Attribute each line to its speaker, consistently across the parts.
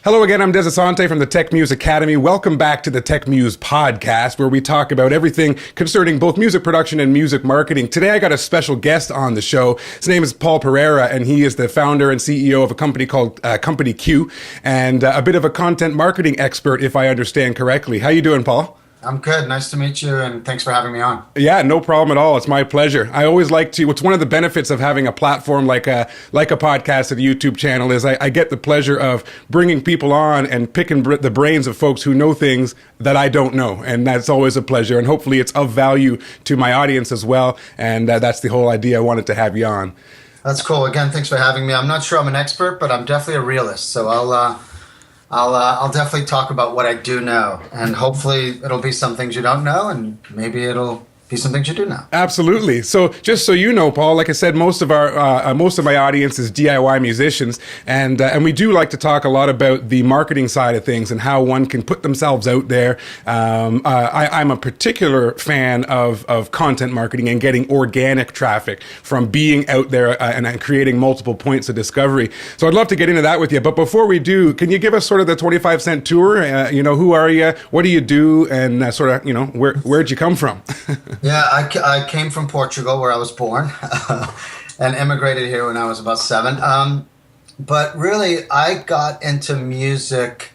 Speaker 1: Hello again, I'm Dezz Asante from the TechMuze Academy. Welcome back to the TechMuze podcast, where we talk about everything concerning both music production and music marketing. Today I got a special guest on the show. His name is Paul Parreira, and he is the founder and CEO of a company called Company Q, and a bit of a content marketing expert, if I understand correctly. How you doing, Paul?
Speaker 2: I'm good. Nice to meet you, and thanks for having me on.
Speaker 1: Yeah, no problem at all. It's my pleasure. I always like to, it's one of the benefits of having a platform like a podcast and a YouTube channel is I get the pleasure of bringing people on and picking the brains of folks who know things that I don't know. And that's always a pleasure. And hopefully it's of value to my audience as well. And that's the whole idea I wanted to have you on.
Speaker 2: That's cool. Again, thanks for having me. I'm not sure I'm an expert, but I'm definitely a realist. So I'll definitely talk about what I do know, and hopefully it'll be some things you don't know, and maybe it'll be some things you do know.
Speaker 1: Absolutely. So just so you know, Paul, like I said, most of my audience is DIY musicians, and we do like to talk a lot about the marketing side of things and how one can put themselves out there. I'm a particular fan of content marketing and getting organic traffic from being out there and creating multiple points of discovery. So I'd love to get into that with you. But before we do, can you give us sort of the 25-cent tour? Who are you? What do you do? And where'd you come from?
Speaker 2: Yeah, I came from Portugal, where I was born, and immigrated here when I was about 7. But really, I got into music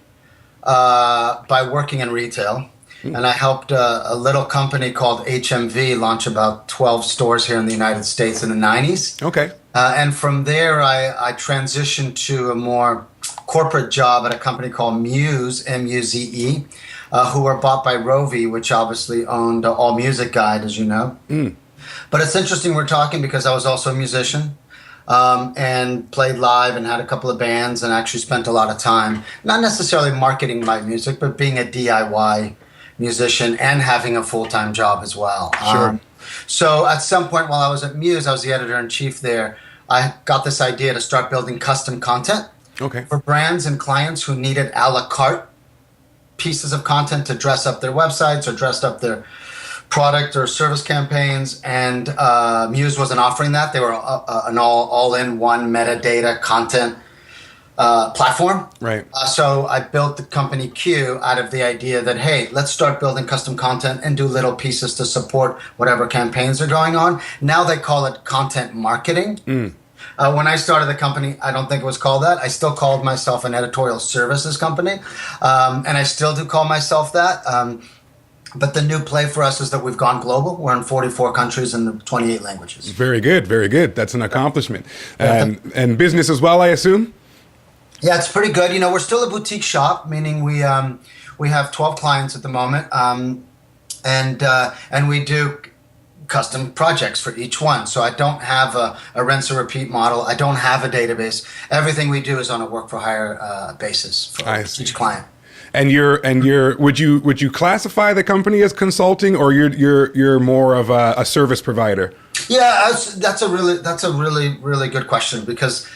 Speaker 2: by working in retail, and I helped a little company called HMV launch about 12 stores here in the United States in the 90s.
Speaker 1: Okay.
Speaker 2: And from there, I transitioned to a more corporate job at a company called Muze, M-U-Z-E, who were bought by Rovi, which obviously owned All Music Guide, as you know. But it's interesting we're talking because I was also a musician and played live and had a couple of bands and actually spent a lot of time, not necessarily marketing my music, but being a DIY musician and having a full-time job as well.
Speaker 1: Sure.
Speaker 2: So at some point while I was at Muze, I was the editor-in-chief there. I got this idea to start building custom content for brands and clients who needed a la carte pieces of content to dress up their websites or dress up their product or service campaigns. And Muze wasn't offering that. They were an all-in-one metadata content platform.
Speaker 1: Right.
Speaker 2: So I built the company Q out of the idea that, hey, let's start building custom content and do little pieces to support whatever campaigns are going on. Now they call it content marketing. When I started the company, I don't think it was called that. I still called myself an editorial services company, and I still do call myself that. But the new play for us is that we've gone global. We're in 44 countries and 28 languages.
Speaker 1: Very good, very good. That's an accomplishment. And business as well, I assume?
Speaker 2: Yeah, it's pretty good. We're still a boutique shop, meaning we have 12 clients at the moment, and we do custom projects for each one. So I don't have a rinse and repeat model. I don't have a database. Everything we do is on a work for hire basis for each client. And
Speaker 1: would you classify the company as consulting, or you're more of a service provider?
Speaker 2: Yeah, that's a really good question, because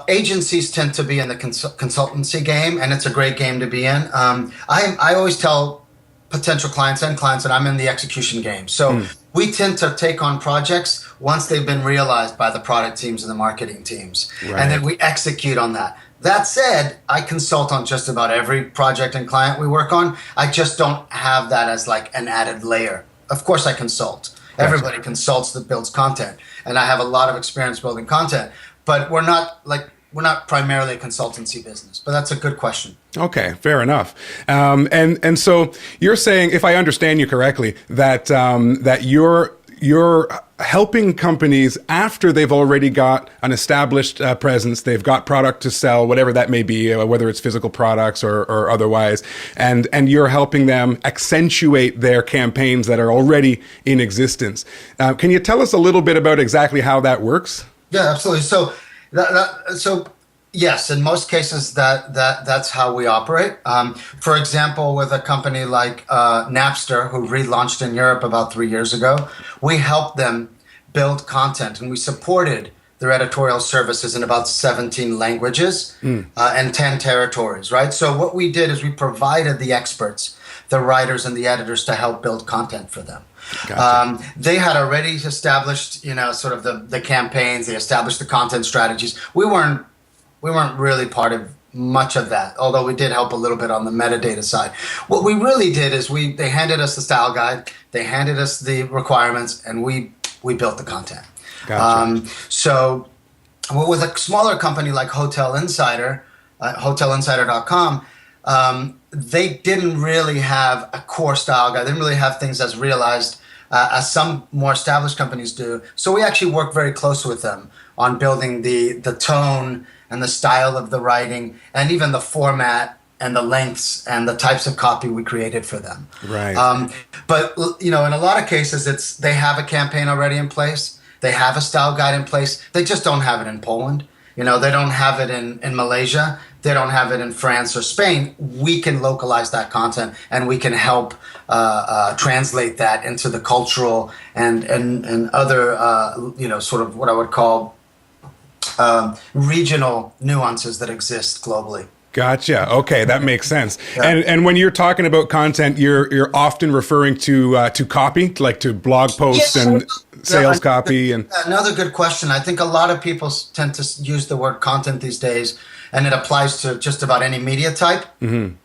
Speaker 2: agencies tend to be in the consultancy game, and it's a great game to be in. I always tell potential clients that I'm in the execution game. So we tend to take on projects once they've been realized by the product teams and the marketing teams. Right. And then we execute on that. That said, I consult on just about every project and client we work on. I just don't have that as like an added layer. Of course I consult. Gotcha. Everybody consults that builds content. And I have a lot of experience building content. But we're not primarily a consultancy business, but that's a good question.
Speaker 1: Okay, fair enough. And so you're saying, if I understand you correctly, that you're helping companies after they've already got an established presence, they've got product to sell, whatever that may be, whether it's physical products or otherwise, and you're helping them accentuate their campaigns that are already in existence. Can you tell us a little bit about exactly how that works?
Speaker 2: Yeah, absolutely. So yes, in most cases that's how we operate. For example, with a company like Napster, who relaunched in Europe about 3 years ago, we helped them build content, and we supported their editorial services in about 17 languages and 10 territories, right? So what we did is we provided the experts, the writers and the editors, to help build content for them. Gotcha. They had already established, sort of the campaigns. They established the content strategies. We weren't really part of much of that, although we did help a little bit on the metadata side. What we really did is they handed us the style guide, they handed us the requirements, and we built the content.
Speaker 1: Gotcha.
Speaker 2: So with a smaller company like Hotel Insider, hotelinsider.com, they didn't really have a core style guide. They didn't really have things as realized as some more established companies do. So we actually worked very close with them on building the tone and the style of the writing, and even the format and the lengths and the types of copy we created for them.
Speaker 1: Right.
Speaker 2: But in a lot of cases, they have a campaign already in place. They have a style guide in place. They just don't have it in Poland. They don't have it in Malaysia. They don't have it in France or Spain. We can localize that content, and we can help translate that into the cultural and other sort of what I would call regional nuances that exist globally.
Speaker 1: Gotcha. Okay, that makes sense.
Speaker 2: Yeah.
Speaker 1: And when you're talking about content, you're often referring to copy, like to blog posts and sales copy. And
Speaker 2: another good question. I think a lot of people tend to use the word content these days, and it applies to just about any media type. Mm-hmm.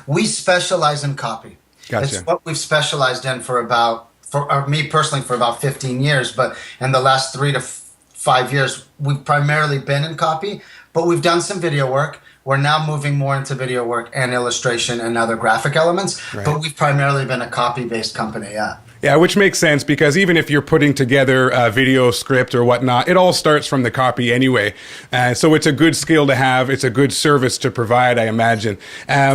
Speaker 2: We specialize in copy.
Speaker 1: Gotcha.
Speaker 2: It's what we've specialized in for me personally, for about 15 years. But in the last 3 to 5 years, we've primarily been in copy, but we've done some video work. We're now moving more into video work and illustration and other graphic elements,
Speaker 1: right.
Speaker 2: But we've primarily been a copy-based company, yeah.
Speaker 1: Yeah, which makes sense, because even if you're putting together a video script or whatnot, it all starts from the copy anyway. So it's a good skill to have. It's a good service to provide, I imagine.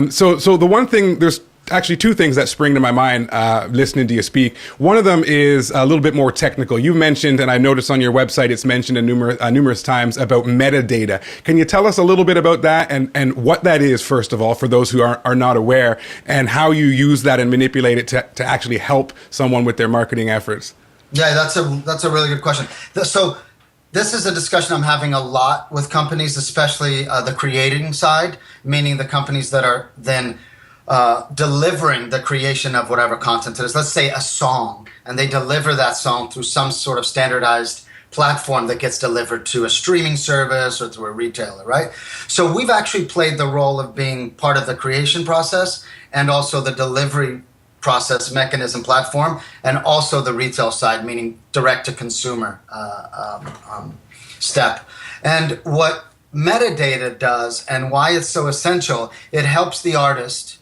Speaker 1: So the one thing, there's actually two things that spring to my mind listening to you speak. One of them is a little bit more technical. You mentioned, and I noticed on your website, it's mentioned numerous times about metadata. Can you tell us a little bit about that and what that is, first of all, for those who are not aware, and how you use that and manipulate it to actually help someone with their marketing efforts?
Speaker 2: Yeah, that's a really good question. So this is a discussion I'm having a lot with companies, especially the creating side, meaning the companies that are then delivering the creation of whatever content it is. Let's say a song, and they deliver that song through some sort of standardized platform that gets delivered to a streaming service or to a retailer, right? So we've actually played the role of being part of the creation process and also the delivery process, mechanism, platform, and also the retail side, meaning direct to consumer step. And what metadata does and why it's so essential, it helps the artist,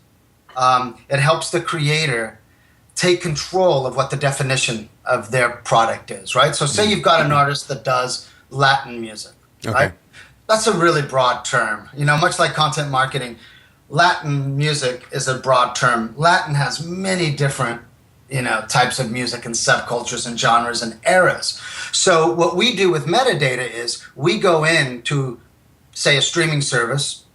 Speaker 2: it helps the creator take control of what the definition of their product is, right? So say you've got an artist that does Latin music, right? That's a really broad term. Much like content marketing, Latin music is a broad term. Latin has many different, types of music and subcultures and genres and eras. So what we do with metadata is we go into, say, a streaming service,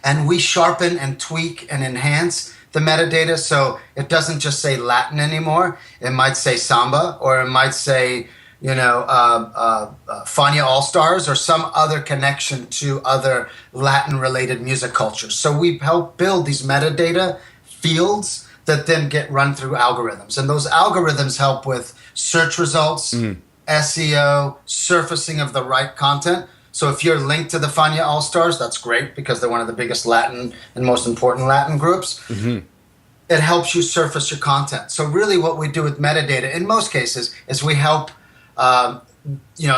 Speaker 2: and we sharpen and tweak and enhance the metadata so it doesn't just say Latin anymore. It might say samba, or it might say, Fania All-Stars, or some other connection to other Latin-related music cultures. So we help build these metadata fields that then get run through algorithms. And those algorithms help with search results, SEO, surfacing of the right content. So if you're linked to the Fania All-Stars, that's great because they're one of the biggest Latin and most important Latin groups. Mm-hmm. It helps you surface your content. So really what we do with metadata in most cases is we help, in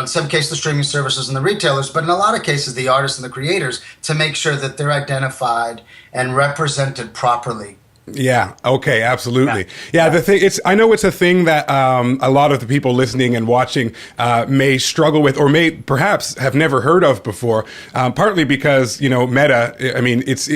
Speaker 2: some cases the streaming services and the retailers, but in a lot of cases the artists and the creators, to make sure that they're identified and represented properly.
Speaker 1: Yeah. Okay. Absolutely. Yeah. The thing, I know it's a thing that a lot of the people listening and watching may struggle with, or may perhaps have never heard of before. Partly because meta. I mean, it's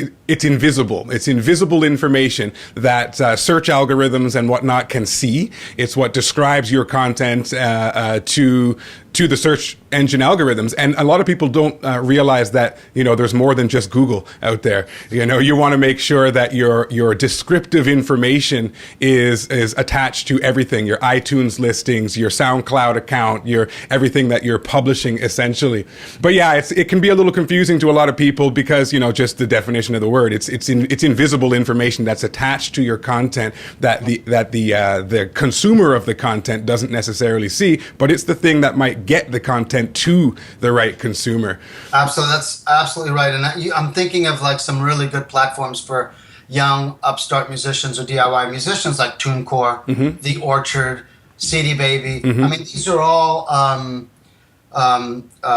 Speaker 1: invisible. It's invisible information that search algorithms and whatnot can see. It's what describes your content to the search engine algorithms. And a lot of people don't realize that, there's more than just Google out there. You want to make sure that your descriptive information is attached to everything, your iTunes listings, your SoundCloud account, your everything that you're publishing essentially. But yeah, it can be a little confusing to a lot of people because, just the definition of the word, it's invisible information that's attached to your content that the consumer of the content doesn't necessarily see, but it's the thing that might get the content to the right consumer.
Speaker 2: Absolutely, that's absolutely right. And I'm thinking of like some really good platforms for young upstart musicians or DIY musicians, like TuneCore, The Orchard, CD Baby. I mean, these are all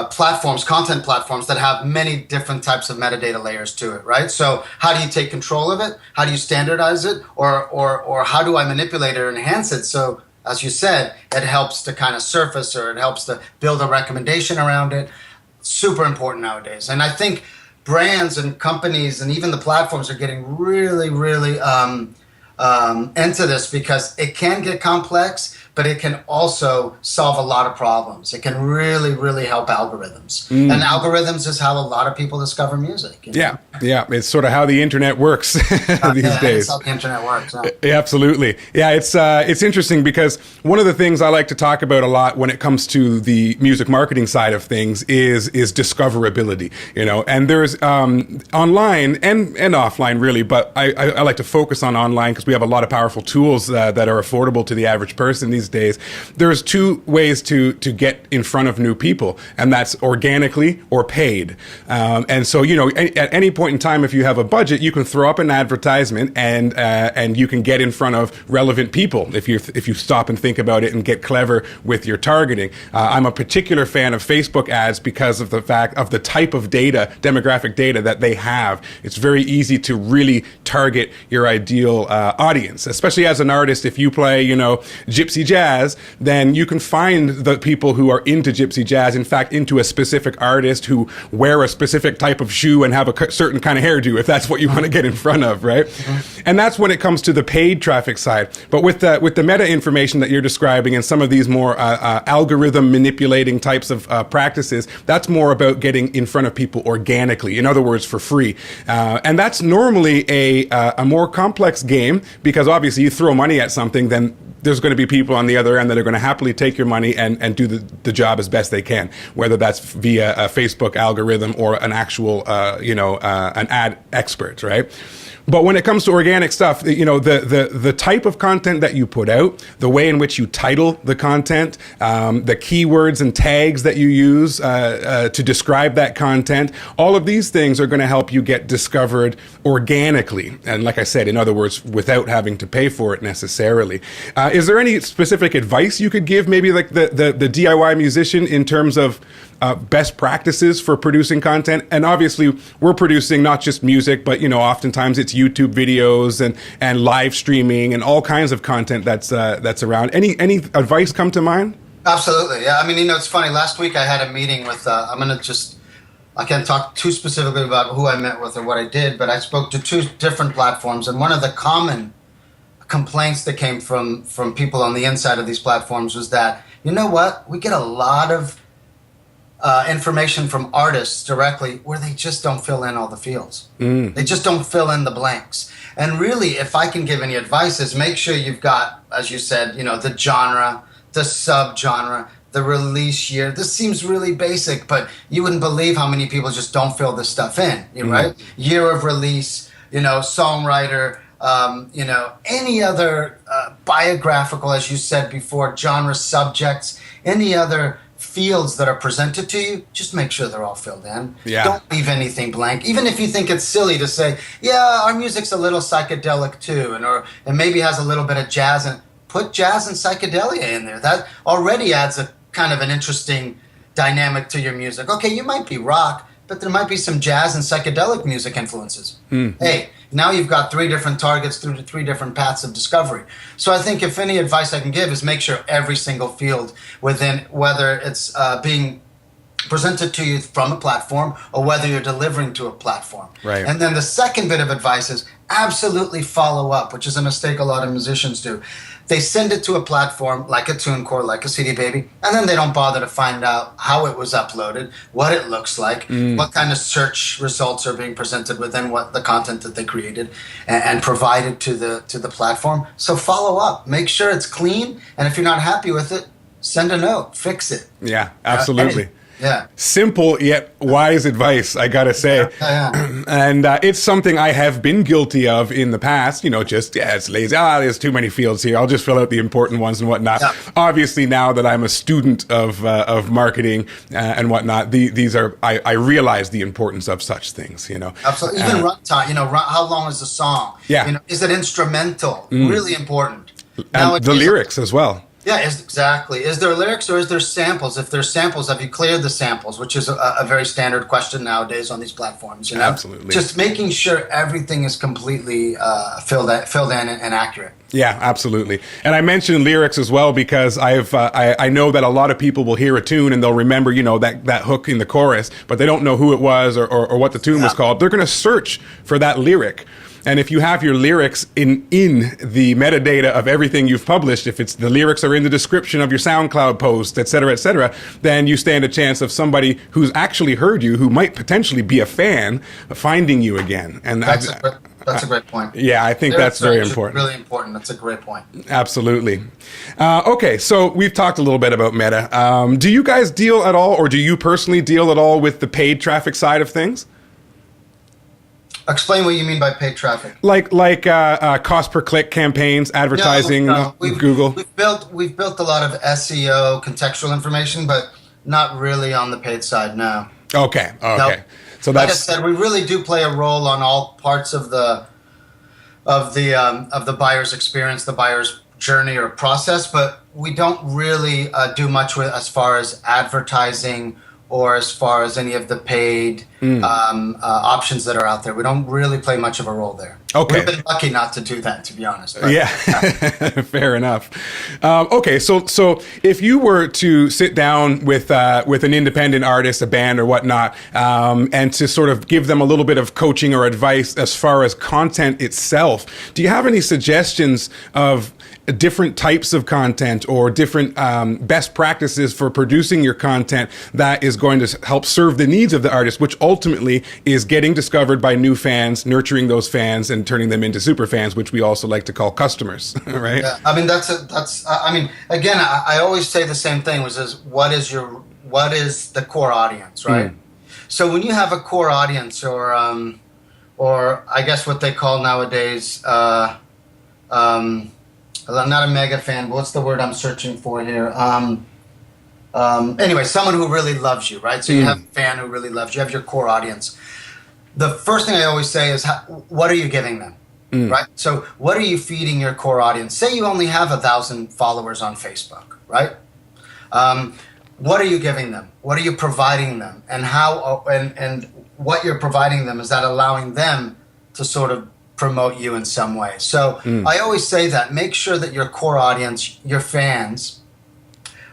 Speaker 2: platforms, content platforms that have many different types of metadata layers to it, right? So how do you take control of it? How do you standardize it? Or how do I manipulate it or enhance it? So as you said, it helps to kind of surface, or it helps to build a recommendation around it. Super important nowadays. And I think brands and companies and even the platforms are getting really, really into this, because it can get complex, but it can also solve a lot of problems. It can really, really help algorithms. And algorithms is how a lot of people discover music. You know?
Speaker 1: Yeah. It's sort of how the internet works these days.
Speaker 2: It's how the internet works.
Speaker 1: Absolutely. Yeah, it's interesting, because one of the things I like to talk about a lot when it comes to the music marketing side of things is discoverability. And there's online and offline, really, but I like to focus on online because we have a lot of powerful tools that are affordable to the average person these days. There's two ways to get in front of new people, and that's organically or paid. And so, at any point in time, if you have a budget, you can throw up an advertisement and you can get in front of relevant people if you stop and think about it and get clever with your targeting. I'm a particular fan of Facebook ads because of the fact of the type of data, demographic data that they have. It's very easy to really target your ideal audience, especially as an artist. If you play, gypsy jazz, then you can find the people who are into gypsy jazz, in fact, into a specific artist who wear a specific type of shoe and have a certain kind of hairdo, if that's what you want to get in front of, right? And that's when it comes to the paid traffic side. But with the meta information that you're describing and some of these more algorithm manipulating types of practices, that's more about getting in front of people organically, in other words, for free. And that's normally a more complex game, because obviously you throw money at something, then there's going to be people on the other end that are going to happily take your money and do the job as best they can, whether that's via a Facebook algorithm or an actual, an ad expert, right? But when it comes to organic stuff, the type of content that you put out, the way in which you title the content, the keywords and tags that you use to describe that content, all of these things are going to help you get discovered organically. And like I said, in other words, without having to pay for it necessarily. Is there any specific advice you could give, maybe like the DIY musician, in terms of best practices for producing content? And obviously, we're producing not just music, but oftentimes it's YouTube videos and live streaming and all kinds of content that's around. Any advice come to mind?
Speaker 2: Absolutely, yeah. I mean, it's funny. Last week I had a meeting with. I can't talk too specifically about who I met with or what I did, but I spoke to two different platforms, and one of the common complaints that came from people on the inside of these platforms was that, we get a lot of information from artists directly where they just don't fill in all the fields. They just don't fill in the blanks. And really, if I can give any advice, is make sure you've got, as you said, the genre, the subgenre, the release year. This seems really basic, but you wouldn't believe how many people just don't fill this stuff in, right? Year of release, songwriter, any other biographical, as you said before, genre, subjects, any other fields that are presented to you, just make sure they're all filled in.
Speaker 1: Yeah.
Speaker 2: Don't leave anything blank. Even if you think it's silly to say, yeah, our music's a little psychedelic too, and maybe has a little bit of jazz, and put jazz and psychedelia in there. That already adds a kind of an interesting dynamic to your music. Okay, you might be rock, but there might be some jazz and psychedelic music influences. Hey, now you've got three different targets through the three different paths of discovery. So I think if any advice I can give is make sure every single field within, whether it's being presented to you from a platform or whether you're delivering to a platform.
Speaker 1: Right.
Speaker 2: And then the second bit of advice is absolutely follow up, which is a mistake a lot of musicians do. They send it to a platform like a TuneCore, like a CD Baby, and then they don't bother to find out how it was uploaded, what it looks like, what kind of search results are being presented within what the content that they created and provided to the platform. So follow up, make sure it's clean, and if you're not happy with it, send a note, fix it.
Speaker 1: Yeah, absolutely.
Speaker 2: Yeah.
Speaker 1: Simple yet wise advice, I gotta say. And it's something I have been guilty of in the past. It's lazy. There's too many fields here. I'll just fill out the important ones and whatnot. Yeah. Obviously, now that I'm a student of marketing and whatnot, these are I realize the importance of such things.
Speaker 2: Absolutely. Even runtime. How long is the song?
Speaker 1: Yeah.
Speaker 2: Is it instrumental? Really important.
Speaker 1: And the lyrics as well.
Speaker 2: Yeah, exactly. Is there lyrics or is there samples? If there's samples, have you cleared the samples? Which is a very standard question nowadays on these platforms.
Speaker 1: Absolutely.
Speaker 2: Just making sure everything is completely filled in and accurate.
Speaker 1: Yeah, absolutely. And I mentioned lyrics as well because I know that a lot of people will hear a tune and they'll remember that hook in the chorus, but they don't know who it was or what the tune was called. They're going to search for that lyric. And if you have your lyrics in the metadata of everything you've published, if it's the lyrics are in the description of your SoundCloud post, et cetera, then you stand a chance of somebody who's actually heard you, who might potentially be a fan, finding you again. And
Speaker 2: that's a great point.
Speaker 1: Yeah, I think that's very important.
Speaker 2: Really important. That's a great point.
Speaker 1: Absolutely. Okay, so we've talked a little bit about Meta. Do you guys deal at all, or do you personally deal at all with the paid traffic side of things?
Speaker 2: Explain what you mean by paid traffic.
Speaker 1: Like cost per click campaigns, advertising, Google.
Speaker 2: We've built a lot of SEO contextual information, but not really on the paid side. No.
Speaker 1: Okay.
Speaker 2: Nope.
Speaker 1: So
Speaker 2: like I said, we really do play a role on all parts of the buyer's experience, the buyer's journey or process, but we don't really do much with as far as advertising or as far as any of the paid options that are out there. We don't really play much of a role there.
Speaker 1: Okay.
Speaker 2: We've been lucky not to do that, to be honest. But,
Speaker 1: yeah, fair enough. Okay, so if you were to sit down with an independent artist, a band or whatnot, and to sort of give them a little bit of coaching or advice as far as content itself, do you have any suggestions of different types of content or different best practices for producing your content that is going to help serve the needs of the artist, which ultimately is getting discovered by new fans, nurturing those fans, and turning them into super fans, which we also like to call customers, right?
Speaker 2: Yeah, I mean again, I always say the same thing, which is what is the core audience, right? So when you have a core audience, or I guess what they call nowadays, I'm not a mega fan, but what's the word I'm searching for here? Anyway, someone who really loves you, right? So you have a fan who really loves you. You have your core audience. The first thing I always say is, what are you giving them, right? So what are you feeding your core audience? Say you only have 1,000 followers on Facebook, right? What are you giving them? What are you providing them? And how and what you're providing them, is that allowing them to sort of promote you in some way? So I always say that make sure that your core audience, your fans,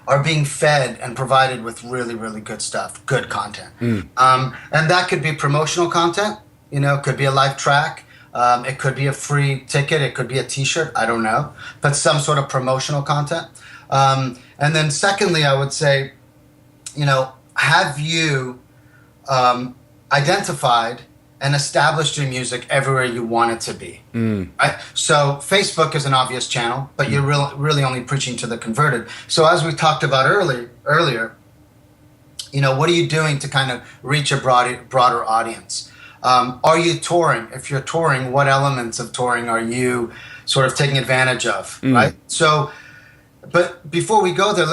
Speaker 2: are being fed and provided with really, really good stuff, good content. And that could be promotional content, it could be a live track, it could be a free ticket, it could be a t-shirt, I don't know, but some sort of promotional content. And then secondly, I would say, have you identified and established your music everywhere you want it to be. Right? So Facebook is an obvious channel, but you're really only preaching to the converted. So as we talked about earlier, what are you doing to kind of reach a broader audience? Are you touring? If you're touring, what elements of touring are you sort of taking advantage of, right? So, but before we go there,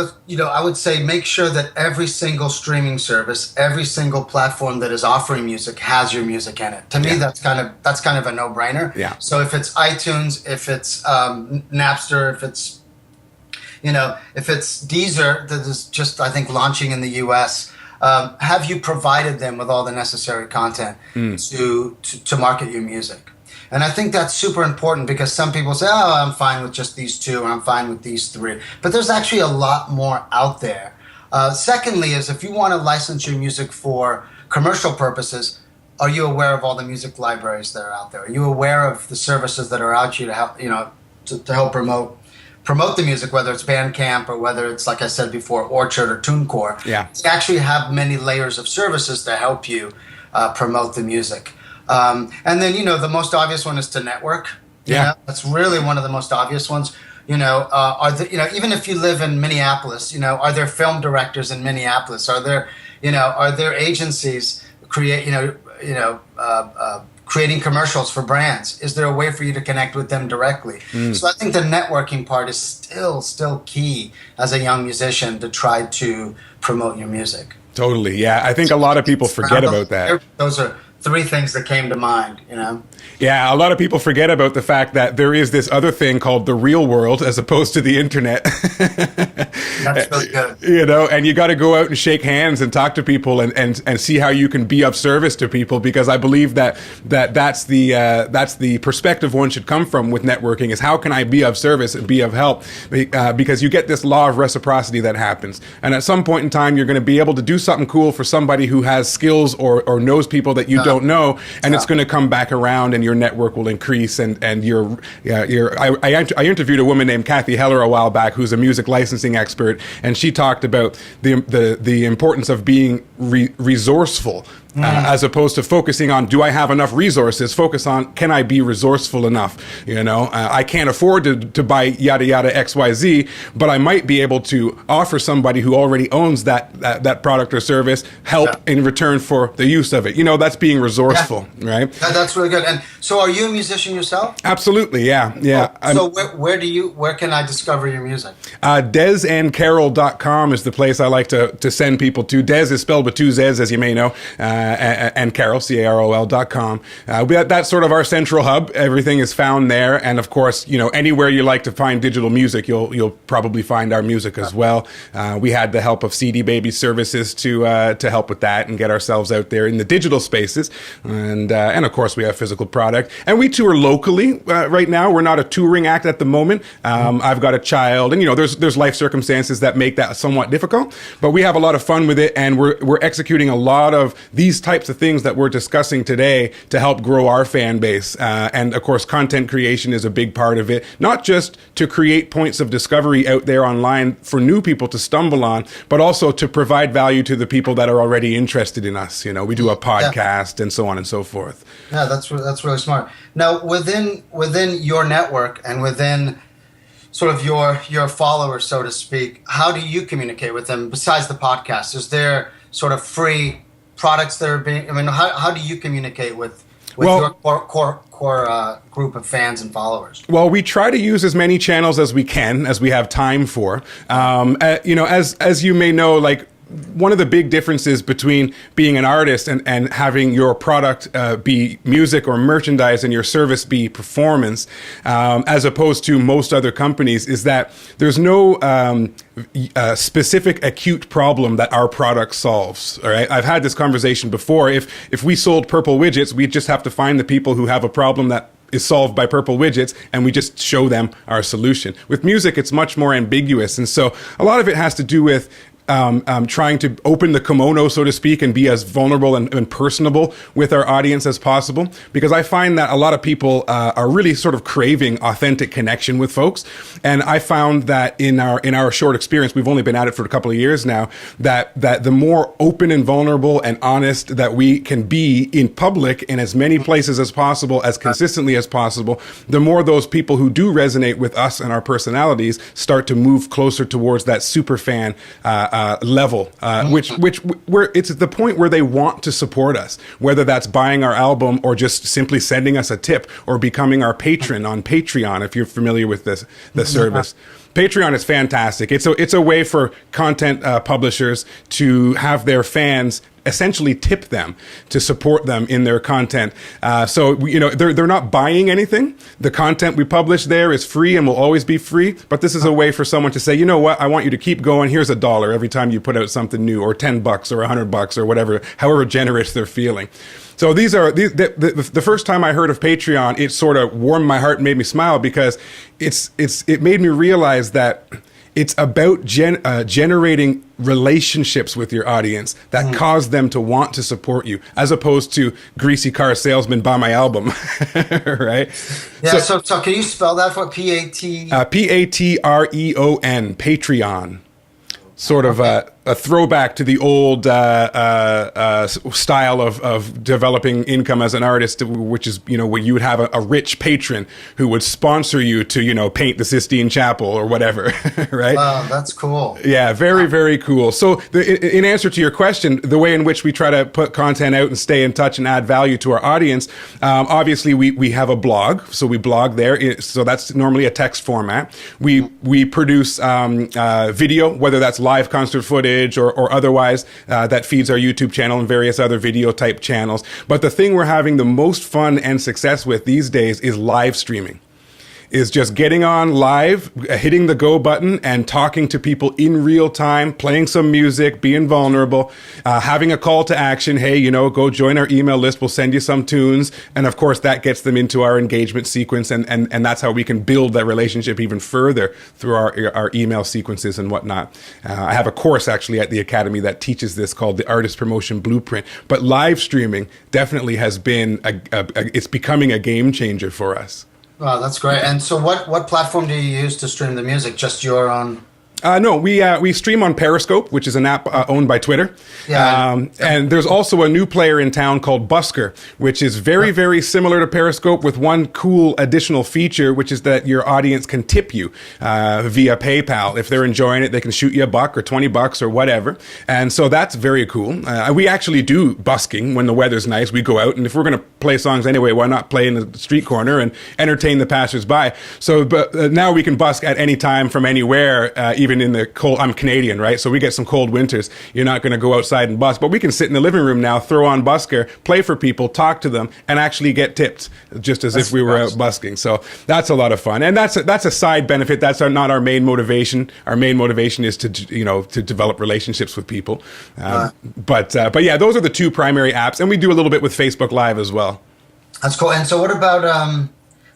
Speaker 2: I would say make sure that every single streaming service, every single platform that is offering music has your music in it. To me, that's kind of a no-brainer.
Speaker 1: Yeah.
Speaker 2: So if it's iTunes, if it's Napster, if it's Deezer, that is just, I think, launching in the U.S., have you provided them with all the necessary content to market your music? And I think that's super important, because some people say, I'm fine with just these two, and I'm fine with these three. But there's actually a lot more out there. Secondly is, if you want to license your music for commercial purposes, are you aware of all the music libraries that are out there? Are you aware of the services that are out to help, to help promote the music, whether it's Bandcamp or whether it's, like I said before, Orchard or TuneCore?
Speaker 1: Yeah.
Speaker 2: They actually have many layers of services to help you promote the music. And then, the most obvious one is to network. That's really one of the most obvious ones. Are there, even if you live in Minneapolis, are there film directors in Minneapolis? Are there agencies creating commercials for brands? Is there a way for you to connect with them directly? So I think the networking part is still key as a young musician to try to promote your music.
Speaker 1: Totally. Yeah. I think a lot of people forget about that.
Speaker 2: Those are three things that came to mind,
Speaker 1: Yeah, a lot of people forget about the fact that there is this other thing called the real world as opposed to the internet.
Speaker 2: That's really good.
Speaker 1: And you got to go out and shake hands and talk to people and see how you can be of service to people, because I believe that's the perspective one should come from with networking, is how can I be of service and be of help, because you get this law of reciprocity that happens. And at some point in time, you're going to be able to do something cool for somebody who has skills or knows people that you don't know, and it's going to come back around and your network will increase. And I interviewed a woman named Kathy Heller a while back, who's a music licensing expert, and she talked about the importance of being resourceful. As opposed to focusing on, do I have enough resources? Focus on, can I be resourceful enough? I can't afford to buy yada yada XYZ, but I might be able to offer somebody who already owns that product or service help in return for the use of it. That's being resourceful, right?
Speaker 2: That's really good. And so, are you a musician yourself?
Speaker 1: Absolutely, yeah.
Speaker 2: So where can I discover your music?
Speaker 1: DezzandCarol.com is the place I like to send people to. Dezz is spelled with two Z's, as you may know. And Carol, CAROL.com. That's sort of our central hub. Everything is found there. And of course, anywhere you like to find digital music, you'll probably find our music as well. We had the help of CD Baby Services to help with that and get ourselves out there in the digital spaces. And of course, we have physical product. And we tour locally right now. We're not a touring act at the moment. I've got a child, and there's life circumstances that make that somewhat difficult. But we have a lot of fun with it, and we're executing a lot of these types of things that we're discussing today to help grow our fan base. And of course, content creation is a big part of it, not just to create points of discovery out there online for new people to stumble on, but also to provide value to the people that are already interested in us. We do a podcast and so on and so forth.
Speaker 2: Yeah, that's really smart. Now, within your network and within sort of your followers, so to speak, how do you communicate with them besides the podcast? Is there sort of free products that are being, how do you communicate with your core group of fans and followers? Well,
Speaker 1: we try to use as many channels as we can, as we have time for. As you may know, like, one of the big differences between being an artist and having your product be music or merchandise and your service be performance, as opposed to most other companies, is that there's no specific acute problem that our product solves. All right, I've had this conversation before. If we sold purple widgets, we'd just have to find the people who have a problem that is solved by purple widgets, and we just show them our solution. With music, it's much more ambiguous, and so a lot of it has to do with trying to open the kimono, so to speak, and be as vulnerable and personable with our audience as possible. Because I find that a lot of people are really sort of craving authentic connection with folks. And I found that in our short experience, we've only been at it for a couple of years now, that the more open and vulnerable and honest that we can be in public in as many places as possible, as consistently as possible, the more those people who do resonate with us and our personalities start to move closer towards that super fan level, which where it's at the point where they want to support us, whether that's buying our album or just simply sending us a tip or becoming our patron on Patreon, if you're familiar with the service. Patreon is fantastic. It's a way for content publishers to have their fans essentially tip them to support them in their content. So they're not buying anything. The content we publish there is free and will always be free. But this is a way for someone to say, you know what, I want you to keep going. Here's $1 every time you put out something new, or $10 or $100 or whatever, however generous they're feeling. So the first time I heard of Patreon, it sort of warmed my heart and made me smile, because it made me realize that it's about generating relationships with your audience that cause them to want to support you, as opposed to greasy car salesman, buy my album, right?
Speaker 2: Yeah. So can you spell that for P-A-T?
Speaker 1: Patreon, Patreon. Sort of a throwback to the old style of developing income as an artist, which is, where you would have a rich patron who would sponsor you to, paint the Sistine Chapel or whatever, right?
Speaker 2: Wow, that's cool.
Speaker 1: Yeah, very, very cool. So in answer to your question, the way in which we try to put content out and stay in touch and add value to our audience, obviously we have a blog, so we blog there. So that's normally a text format. We produce video, whether that's live concert footage or otherwise, that feeds our YouTube channel and various other video type channels. But the thing we're having the most fun and success with these days is live streaming. Is just getting on live, hitting the go button and talking to people in real time, playing some music, being vulnerable, having a call to action. Hey, go join our email list. We'll send you some tunes. And of course, that gets them into our engagement sequence. And that's how we can build that relationship even further through our email sequences and whatnot. I have a course actually at the Academy that teaches this called the Artist Promotion Blueprint. But live streaming definitely has been, it's becoming a game changer for us.
Speaker 2: Wow, that's great. And so what platform do you use to stream the music? Just your own?
Speaker 1: No, we stream on Periscope, which is an app owned by Twitter.
Speaker 2: Yeah.
Speaker 1: And there's also a new player in town called Busker, which is very, very similar to Periscope with one cool additional feature, which is that your audience can tip you via PayPal. If they're enjoying it, they can shoot you $1 or $20 or whatever. And so that's very cool. We actually do busking when the weather's nice. We go out, and if we're going to play songs anyway, why not play in the street corner and entertain the passersby? So but now we can busk at any time from anywhere, even in the cold. I'm Canadian, right? So we get some cold winters. You're not going to go outside and busk, but we can sit in the living room now, throw on Busker, play for people, talk to them, and actually get tipped, just as if we were out busking. So that's a lot of fun, and that's a side benefit. That's not our main motivation. Our main motivation is to develop relationships with people. But yeah, those are the two primary apps, and we do a little bit with Facebook Live as well.
Speaker 2: That's cool. And so what about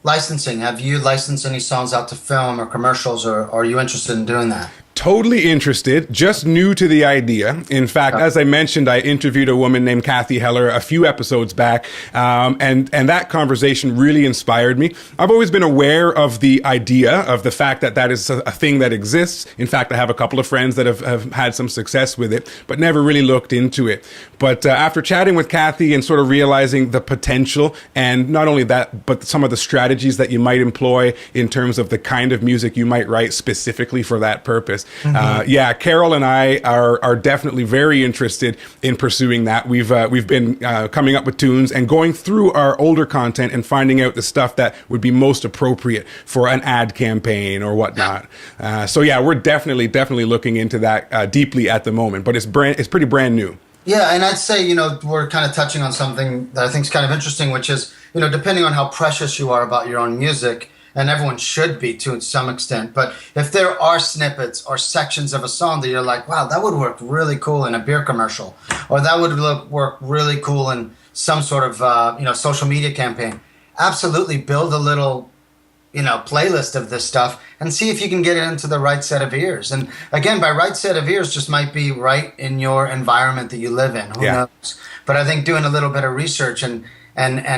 Speaker 2: licensing? Have you licensed any songs out to film or commercials, or are you interested in doing that?
Speaker 1: Totally interested, just new to the idea. In fact, as I mentioned, I interviewed a woman named Kathy Heller a few episodes back, and that conversation really inspired me. I've always been aware of the idea of the fact that is a thing that exists. In fact, I have a couple of friends that have had some success with it, but never really looked into it. But after chatting with Kathy and sort of realizing the potential, and not only that, but some of the strategies that you might employ in terms of the kind of music you might write specifically for that purpose. Mm-hmm. Carol and I are definitely very interested in pursuing that. We've been coming up with tunes and going through our older content and finding out the stuff that would be most appropriate for an ad campaign or whatnot. We're definitely looking into that deeply at the moment, but it's pretty brand new.
Speaker 2: Yeah, and I'd say, we're kind of touching on something that I think is kind of interesting, which is, depending on how precious you are about your own music, and everyone should be to some extent, but if there are snippets or sections of a song that you're like, wow, that would work really cool in a beer commercial, or that would work really cool in some sort of, social media campaign, absolutely build a little, playlist of this stuff and see if you can get it into the right set of ears. And again, by right set of ears just might be right in your environment that you live in. Who knows? But I think doing a little bit of research and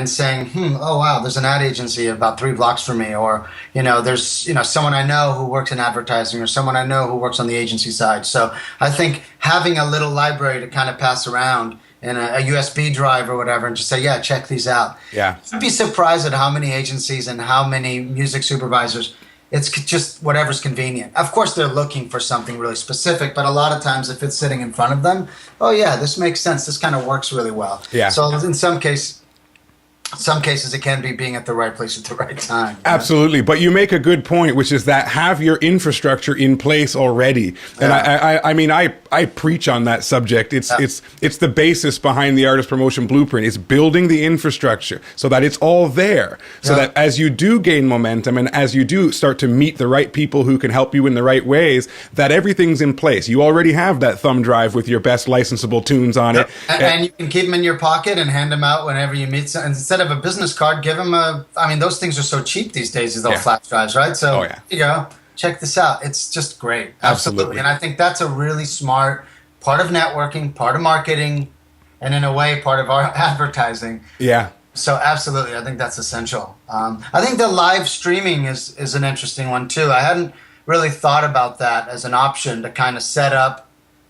Speaker 2: saying, oh wow, there's an ad agency about 3 blocks from me, or there's someone I know who works in advertising, or someone I know who works on the agency side. So I think having a little library to kind of pass around in a USB drive or whatever, and just say, yeah, check these out.
Speaker 1: Yeah,
Speaker 2: I'd be surprised at how many agencies and how many music supervisors. It's just whatever's convenient. Of course, they're looking for something really specific, but a lot of times if it's sitting in front of them, oh yeah, this makes sense. This kind of works really well.
Speaker 1: Yeah.
Speaker 2: So in some cases, it can be being at the right place at the right time.
Speaker 1: Absolutely. But you make a good point, which is that have your infrastructure in place already. And I preach on that subject. It's the basis behind the Artist Promotion Blueprint. It's building the infrastructure so that it's all there. So that as you do gain momentum and as you do start to meet the right people who can help you in the right ways, that everything's in place. You already have that thumb drive with your best licensable tunes on it.
Speaker 2: And you can keep them in your pocket and hand them out whenever you meet someone. Instead of a business card, give them those things are so cheap these days, these little flash drives, right? So here you go, check this out. It's just great. Absolutely. And I think that's a really smart part of networking, part of marketing, and in a way, part of our advertising.
Speaker 1: Yeah.
Speaker 2: So absolutely, I think that's essential. I think the live streaming is an interesting one too. I hadn't really thought about that as an option to kind of set up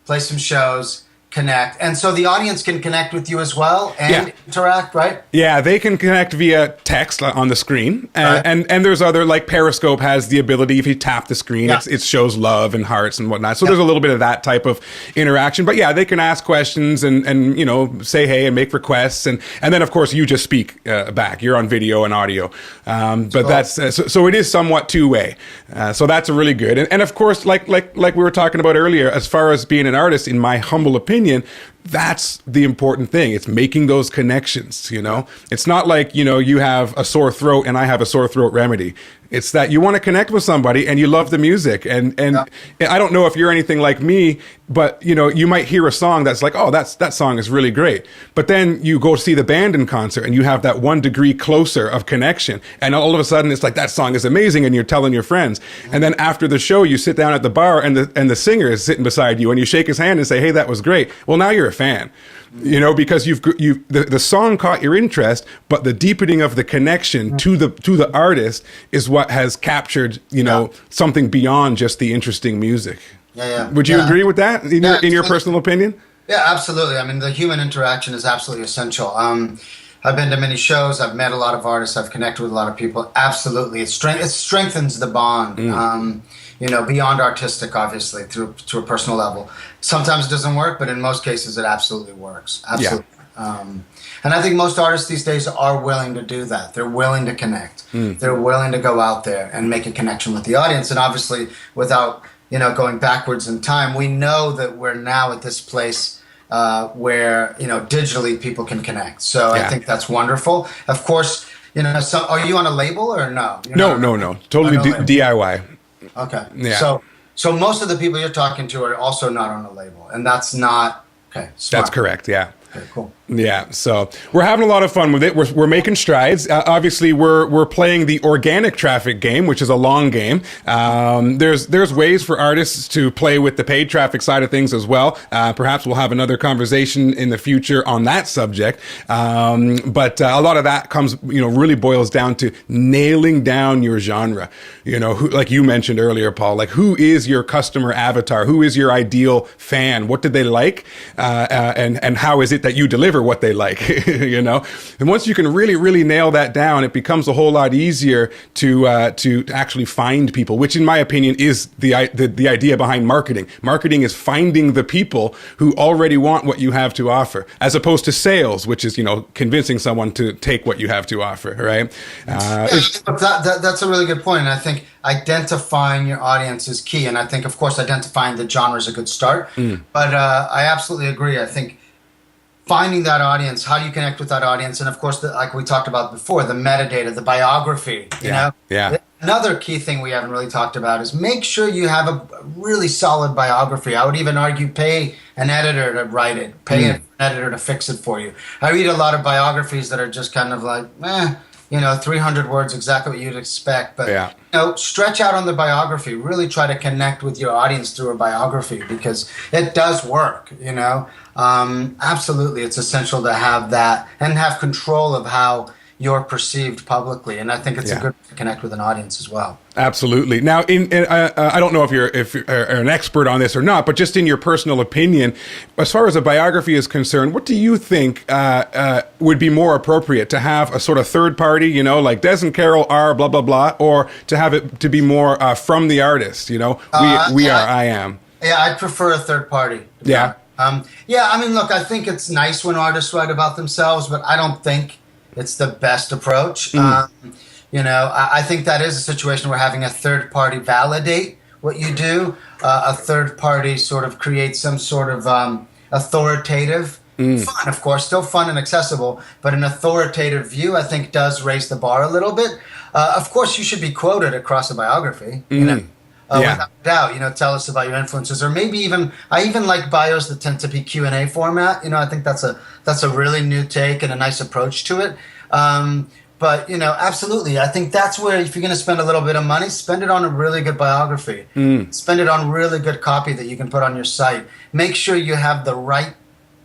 Speaker 2: play some shows, connect. And so the audience can connect with you as well and interact, right?
Speaker 1: Yeah, they can connect via text on the screen.
Speaker 2: Right.
Speaker 1: And there's other, like Periscope has the ability, if you tap the screen, it shows love and hearts and whatnot. So there's a little bit of that type of interaction. But yeah, they can ask questions and you know, say hey and make requests. And then, of course, you just speak back. You're on video and audio. But cool. That's so it is somewhat two-way. So that's a really good. And of course, like we were talking about earlier, as far as being an artist, in my humble opinion, that's the important thing. It's making those connections, you know? It's not like, you know, you have a sore throat and I have a sore throat remedy. It's that you want to connect with somebody and you love the music. And I don't know if you're anything like me, but, you know, you might hear a song that's like, oh, that song is really great. But then you go see the band in concert and you have that 1 degree closer of connection. And all of a sudden it's like, that song is amazing. And you're telling your friends. And then after the show, you sit down at the bar and the singer is sitting beside you and you shake his hand and say, hey, that was great. Well, now you're a fan. You know, because the song caught your interest, but the deepening of the connection to the artist is what has captured, you know, something beyond just the interesting music.
Speaker 2: Yeah.
Speaker 1: Would you agree with that in your personal opinion?
Speaker 2: Yeah, absolutely. I mean, the human interaction is absolutely essential. I've been to many shows. I've met a lot of artists. I've connected with a lot of people. Absolutely, it strengthens the bond. You know, beyond artistic, obviously, to a personal level. Sometimes it doesn't work, but in most cases, it absolutely works. Absolutely. Yeah. And I think most artists these days are willing to do that. They're willing to connect. They're willing to go out there and make a connection with the audience. And obviously, without, you know, going backwards in time, we know that we're now at this place where, you know, digitally people can connect. So I think that's wonderful. Of course, you know, are you on a label or no?
Speaker 1: No. Totally DIY.
Speaker 2: Okay.
Speaker 1: Yeah.
Speaker 2: So most of the people you're talking to are also not on a label, and that's not okay. Smart.
Speaker 1: That's correct. Yeah.
Speaker 2: Okay, cool.
Speaker 1: Yeah, so we're having a lot of fun with it. We're making strides. Obviously, we're playing the organic traffic game, which is a long game. There's ways for artists to play with the paid traffic side of things as well. Perhaps we'll have another conversation in the future on that subject. But a lot of that comes, you know, really boils down to nailing down your genre. You know, like you mentioned earlier, Paul, like who is your customer avatar? Who is your ideal fan? What did they like? And how is it that you deliver what they like, you know? And once you can really nail that down, it becomes a whole lot easier to actually find people, which in my opinion is the idea behind marketing. Marketing is finding the people who already want what you have to offer, as opposed to sales, which is, you know, convincing someone to take what you have to offer, right?
Speaker 2: That's a really good point. And I think identifying your audience is key. And I think, of course, identifying the genre is a good start. But I absolutely agree. I think finding that audience, how do you connect with that audience? And of course, like we talked about before, the metadata, the biography, you know? Yeah. Another key thing we haven't really talked about is make sure you have a really solid biography. I would even argue pay an editor to write it, pay an editor to fix it for you. I read a lot of biographies that are just kind of like, you know, 300 words, exactly what you'd expect. But, you know, stretch out on the biography. Really try to connect with your audience through a biography because it does work, you know. Absolutely, it's essential to have that and have control of how you're perceived publicly, and I think it's a good way to connect with an audience as well. Absolutely.
Speaker 1: Now, I don't know if you're an expert on this or not, but just in your personal opinion, as far as a biography is concerned, what do you think would be more appropriate, to have a sort of third party, you know, like Dezz and Carol are blah blah blah, or to have it to be more from the artist, you know, I am.
Speaker 2: Yeah, I'd prefer a third party.
Speaker 1: Yeah.
Speaker 2: I mean, look, I think it's nice when artists write about themselves, but I don't think it's the best approach. You know, I think that is a situation where having a third party validate what you do, a third party sort of create some sort of authoritative, fun, of course, still fun and accessible, but an authoritative view, I think, does raise the bar a little bit. Of course, you should be quoted across a biography, you know. Without doubt, you know, tell us about your influences, or maybe even I even like bios that tend to be Q&A format. You know, I think that's a really new take and a nice approach to it. But you know, absolutely, I think that's where if you're going to spend a little bit of money, spend it on a really good biography. Spend it on really good copy that you can put on your site. Make sure you have the right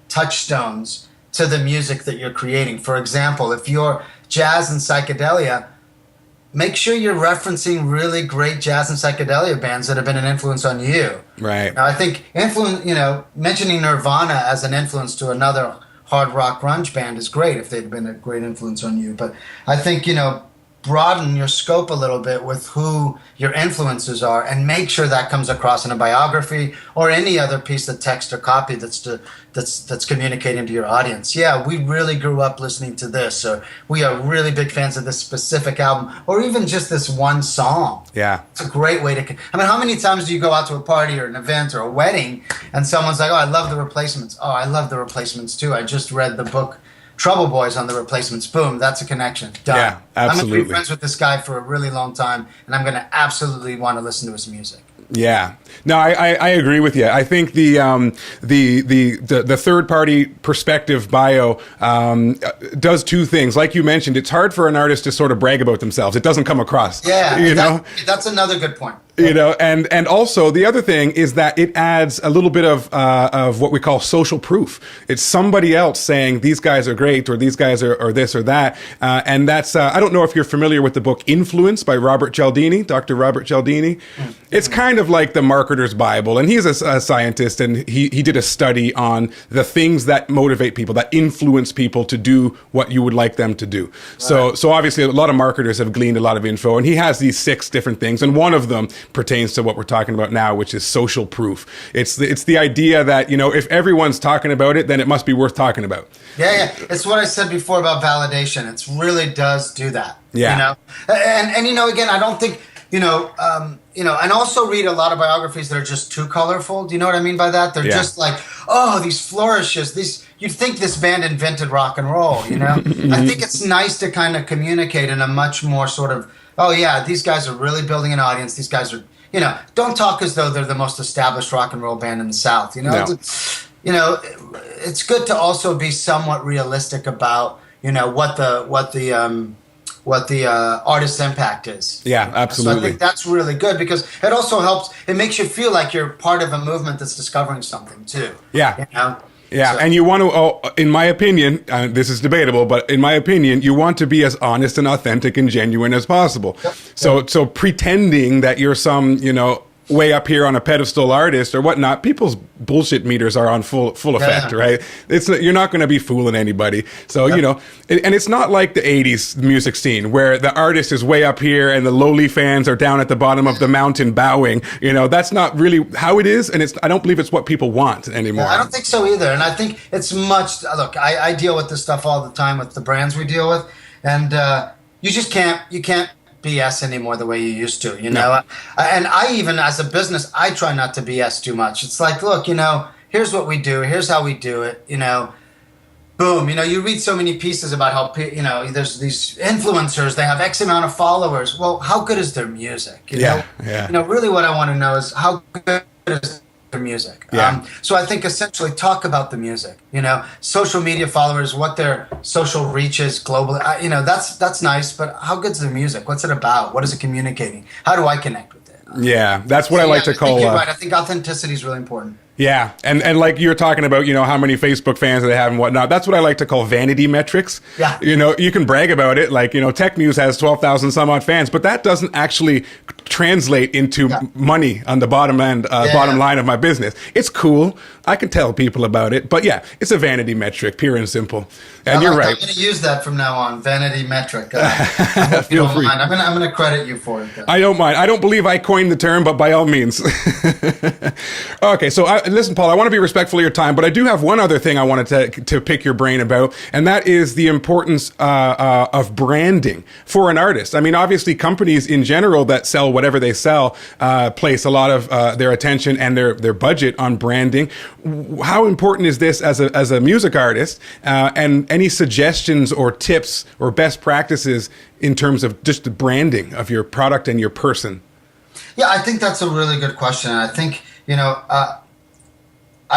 Speaker 2: touchstones to the music that you're creating. For example, if you're jazz and psychedelia, make sure you're referencing really great jazz and psychedelia bands that have been an influence on you.
Speaker 1: Right.
Speaker 2: Now, I think mentioning Nirvana as an influence to another hard rock grunge band is great if they've been a great influence on you. But I think, broaden your scope a little bit with who your influences are, and make sure that comes across in a biography or any other piece of text or copy that's communicating to your audience. Yeah, we really grew up listening to this, or we are really big fans of this specific album, or even just this one song.
Speaker 1: Yeah.
Speaker 2: It's a great way to... I mean, how many times do you go out to a party or an event or a wedding and someone's like, oh, I love the Replacements. Oh, I love the Replacements too. I just read the book Trouble Boys on the Replacements. Boom, that's a connection. Done.
Speaker 1: Yeah, absolutely.
Speaker 2: I'm going to be friends with this guy for a really long time, and I'm going to absolutely want to listen to his music.
Speaker 1: Yeah, no, I agree with you. I think the third party perspective bio does two things. Like you mentioned, it's hard for an artist to sort of brag about themselves. It doesn't come across.
Speaker 2: Yeah, that's another good point.
Speaker 1: And also the other thing is that it adds a little bit of what we call social proof. It's somebody else saying these guys are great, or these guys are this or that. And that's, I don't know if you're familiar with the book Influence by Robert Cialdini, Dr. Robert Cialdini. Mm-hmm. It's kind of like the marketer's Bible. And he's a scientist, and he did a study on the things that motivate people, that influence people to do what you would like them to do. Right. So obviously a lot of marketers have gleaned a lot of info, and he has these 6 different things. And one of them pertains to what we're talking about now, which is social proof. It's the idea that, if everyone's talking about it, then it must be worth talking about.
Speaker 2: Yeah. It's what I said before about validation. It really does do that.
Speaker 1: Yeah.
Speaker 2: And again, I don't think, and also read a lot of biographies that are just too colorful. Do you know what I mean by that? They're just like, oh, these flourishes, you'd think this band invented rock and roll, I think it's nice to kind of communicate in a much more sort of, oh yeah, these guys are really building an audience. These guys are, don't talk as though they're the most established rock and roll band in the South.
Speaker 1: No.
Speaker 2: It's good to also be somewhat realistic about, what the artist's impact is.
Speaker 1: Yeah, absolutely.
Speaker 2: So I think that's really good, because it also helps. It makes you feel like you're part of a movement that's discovering something too.
Speaker 1: Yeah. Yeah, so. And you want to, in my opinion, this is debatable, but in my opinion, you want to be as honest and authentic and genuine as possible. Yep. So pretending that you're some, way up here on a pedestal artist or whatnot, people's bullshit meters are on full effect, right? You're not going to be fooling anybody. So, and it's not like the 80s music scene where the artist is way up here and the lowly fans are down at the bottom of the mountain bowing. That's not really how it is. And I don't believe it's what people want anymore.
Speaker 2: I don't think so either. And I think it's look, I deal with this stuff all the time with the brands we deal with. And you can't BS anymore the way you used to, No. And I even, as a business, I try not to BS too much. It's like, look, here's what we do. Here's how we do it, Boom. You read so many pieces about how, there's these influencers, they have X amount of followers. Well, how good is their music?
Speaker 1: Yeah.
Speaker 2: Really what I want to know is how good is their music.
Speaker 1: Yeah.
Speaker 2: So I think essentially talk about the music, social media followers, what their social reach is globally. That's nice, but how good's their music? What's it about? What is it communicating? How do I connect with it?
Speaker 1: Yeah, that's what I like to call.
Speaker 2: I think you're right. I think authenticity is really important.
Speaker 1: Yeah, and like you're talking about, how many Facebook fans they have and whatnot. That's what I like to call vanity metrics.
Speaker 2: Yeah.
Speaker 1: You can brag about it, like TechMuze has 12,000 some odd fans, but that doesn't actually translate into money on the bottom line of my business. It's cool. I can tell people about it, but yeah, it's a vanity metric, pure and simple. And you're right.
Speaker 2: I'm going to use that from now on, vanity metric.
Speaker 1: Feel free.
Speaker 2: I'm going to credit you for it.
Speaker 1: I don't mind. I don't believe I coined the term, but by all means. Okay, so listen, Paul, I want to be respectful of your time, but I do have one other thing I wanted to pick your brain about, and that is the importance of branding for an artist. I mean, obviously, companies in general that sell whatever they sell place a lot of their attention and their budget on branding. How important is this as a music artist? And any suggestions or tips or best practices in terms of just the branding of your product and your person?
Speaker 2: Yeah, I think that's a really good question. I think, I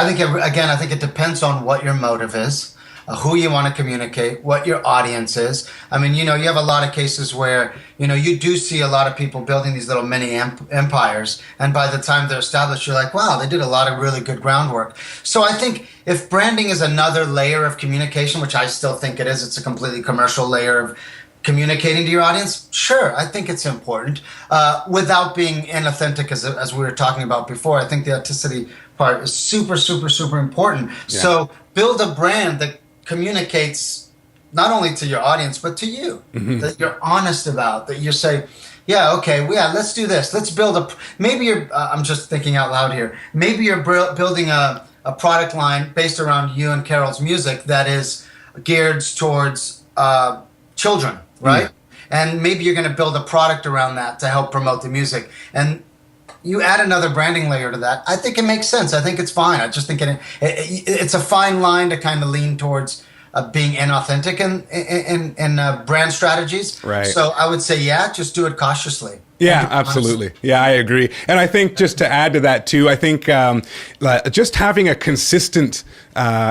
Speaker 2: think it depends on what your motive is, who you want to communicate, what your audience is. I mean, you have a lot of cases where, you do see a lot of people building these little mini empires. And by the time they're established, you're like, wow, they did a lot of really good groundwork. So I think if branding is another layer of communication, which I still think it is, it's a completely commercial layer of communicating to your audience, sure, I think it's important without being inauthentic, as we were talking about before. I think the authenticity part is super, super, super important. Yeah. So build a brand that communicates not only to your audience, but to you, that you're honest about, that you say, yeah, okay, yeah, let's do this. Let's build maybe you're, I'm just thinking out loud here, maybe you're building a product line based around you and Carol's music that is geared towards children, right? And maybe you're going to build a product around that to help promote the music. And you add another branding layer to that. I think it makes sense. I think it's fine. I just think it's a fine line to kind of lean towards being inauthentic in brand strategies.
Speaker 1: Right.
Speaker 2: So I would say, yeah, just do it cautiously.
Speaker 1: Yeah, absolutely. Yeah, I agree. And I think just to add to that too, I think just having a consistent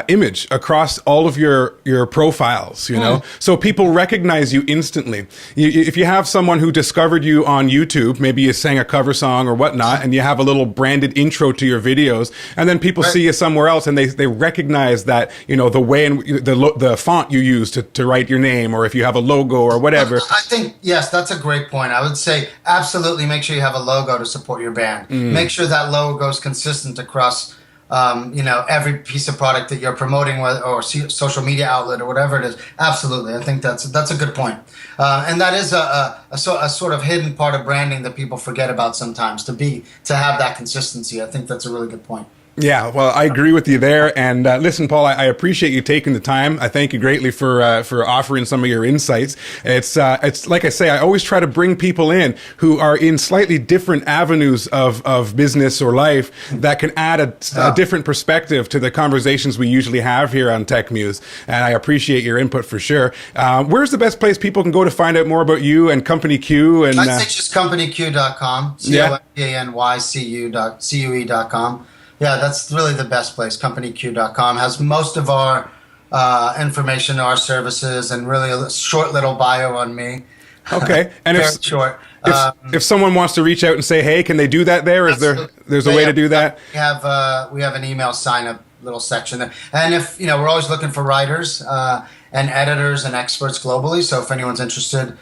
Speaker 1: image across all of your profiles, you know, so people recognize you instantly. If you have someone who discovered you on YouTube, maybe you sang a cover song or whatnot, and you have a little branded intro to your videos, and then people see you somewhere else and they recognize that, you know, the way and the font you use to write your name, or if you have a logo or whatever.
Speaker 2: I think, yes, that's a great point. I would say absolutely make sure you have a logo to support your band. Make sure that logo is consistent across every piece of product that you're promoting, or social media outlet or whatever it is. Absolutely. I think that's a good point. And that is a sort of hidden part of branding that people forget about sometimes, to have that consistency. I think that's a really good point.
Speaker 1: Yeah, well, I agree with you there. And listen, Paul, I appreciate you taking the time. I thank you greatly for offering some of your insights. It's like I say, I always try to bring people in who are in slightly different avenues of business or life that can add a different perspective to the conversations we usually have here on TechMuze. And I appreciate your input for sure. Where's the best place people can go to find out more about you and Company Q? And
Speaker 2: I think just companyq.com, companycue.com. Yeah, that's really the best place. CompanyQ.com has most of our information, our services, and really a short little bio on me.
Speaker 1: Okay, and
Speaker 2: very short.
Speaker 1: If someone wants to reach out and say, "Hey, can they do that?" There's a way to do that.
Speaker 2: We have an email sign up little section, and if we're always looking for writers and editors and experts globally. So if anyone's interested,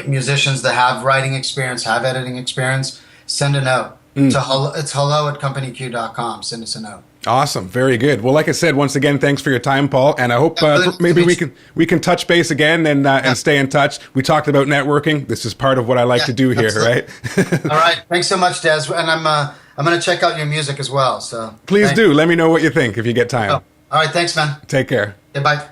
Speaker 2: musicians that have writing experience, have editing experience, send a note. It's hello@companyq.com. Send us a note.
Speaker 1: Awesome. Very good. Well, like I said, once again, thanks for your time, Paul. And I hope maybe we can touch base again and stay in touch. We talked about networking. This is part of what I like to do here,
Speaker 2: absolutely.
Speaker 1: Right?
Speaker 2: All right. Thanks so much, Dezz. And I'm going to check out your music as well. So
Speaker 1: please do. Let me know what you think if you get time.
Speaker 2: All right. Thanks, man.
Speaker 1: Take care.
Speaker 2: Okay, bye.